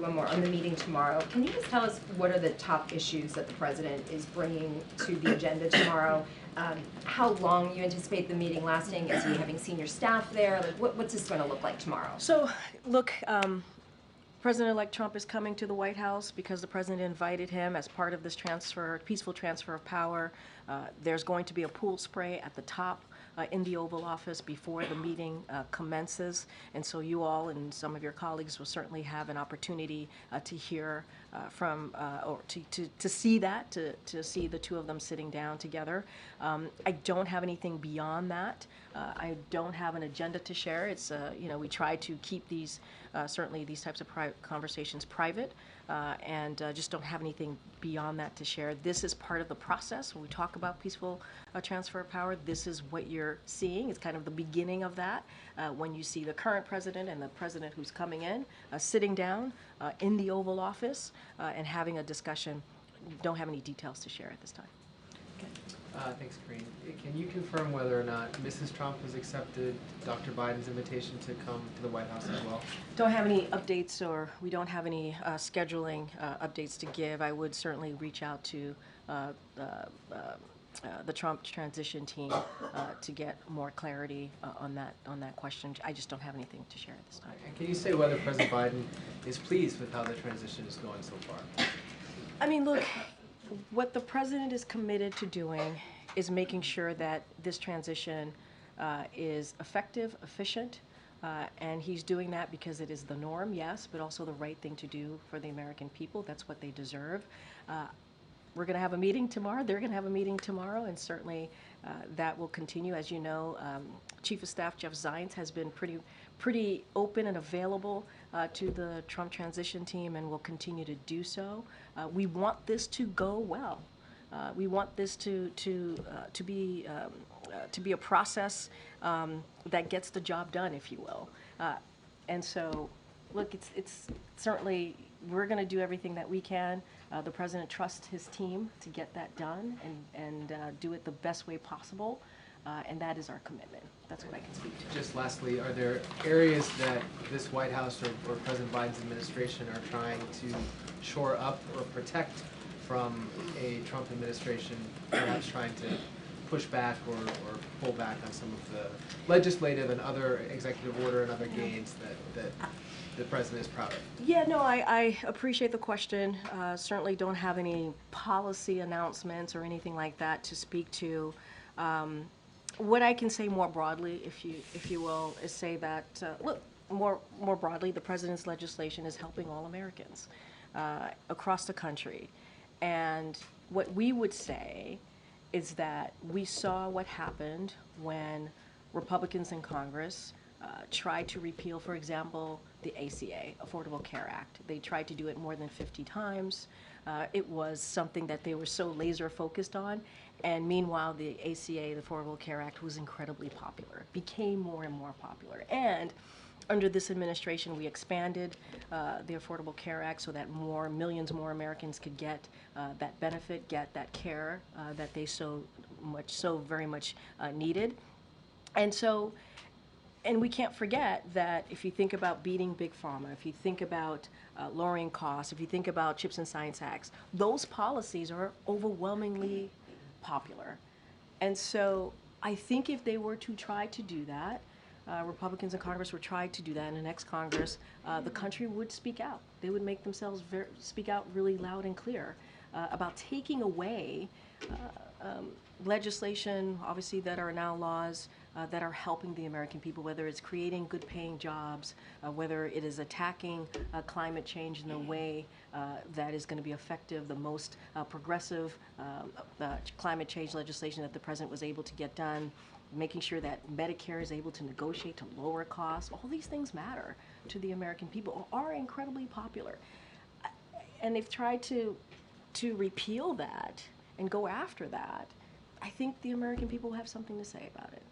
one more on the meeting tomorrow. Can you just tell us what are the top issues that the president is bringing to the agenda tomorrow? How long you anticipate the meeting lasting? Is he having senior staff there? Like, what's this going to look like tomorrow? So, look, President-elect Trump is coming to the White House because the president invited him as part of this peaceful transfer of power. There's going to be a pool spray at the top in the Oval Office before the meeting commences, and so you all and some of your colleagues will certainly have an opportunity to hear or to see that, to see the two of them sitting down together. I don't have anything beyond that. I don't have an agenda to share. It's we try to keep these certainly these types of conversations private, and just don't have anything beyond that to share. This is part of the process when we talk about peaceful transfer of power. This is what you're seeing. It's kind of the beginning of that when you see the current president and the president who's coming in sitting down in the Oval Office and having a discussion. Don't have any details to share at this time. Thanks, Karine. Can you confirm whether or not Mrs. Trump has accepted Dr. Biden's invitation to come to the White House as well? Don't have any updates, or we don't have any scheduling updates to give. I would certainly reach out to the Trump transition team to get more clarity on that question. I just don't have anything to share at this time. And can you say whether President Biden is pleased with how the transition is going so far? I mean, look, what the president is committed to doing is making sure that this transition is effective, efficient, and he's doing that because it is the norm, yes, but also the right thing to do for the American people. That's what they deserve. We're going to have a meeting tomorrow. They're going to have a meeting tomorrow, and certainly that will continue. As you know, Chief of Staff Jeff Zients has been pretty open and available to the Trump transition team, and will continue to do so. We want this to go well. We want this to be a process that gets the job done, if you will. And so, look, it's certainly, we're going to do everything that we can. The president trusts his team to get that done and do it the best way possible. And that is our commitment. That's what I can speak to. Just lastly, are there areas that this White House or President Biden's administration are trying to shore up or protect from a Trump administration, perhaps trying to push back or pull back on some of the legislative and other executive order and other gains that the president is proud of? Yeah, no, I appreciate the question. Certainly don't have any policy announcements or anything like that to speak to. What I can say more broadly, if you will, is say that look, more broadly, the president's legislation is helping all Americans across the country, and what we would say is that we saw what happened when Republicans in Congress tried to repeal, for example, the ACA, Affordable Care Act. They tried to do it more than 50 times. It was something that they were so laser focused on. And meanwhile, the ACA, the Affordable Care Act, was incredibly popular, became more and more popular. And under this administration, we expanded the Affordable Care Act so that millions more Americans could get that benefit, get that care that they so very much needed. And we can't forget that if you think about beating Big Pharma, if you think about lowering costs, if you think about CHIPS and Science Acts, those policies are overwhelmingly popular. And so I think if they were to try to do that, Republicans in Congress were trying to do that in the next Congress, the country would speak out. They would make themselves speak out really loud and clear about taking away legislation, obviously, that are now laws that are helping the American people, whether it's creating good paying jobs, whether it is attacking climate change in a way that is going to be effective, the most progressive climate change legislation that the president was able to get done, making sure that Medicare is able to negotiate to lower costs. All these things matter to the American people, are incredibly popular. And they've tried to repeal that and go after that. I think the American people will have something to say about it.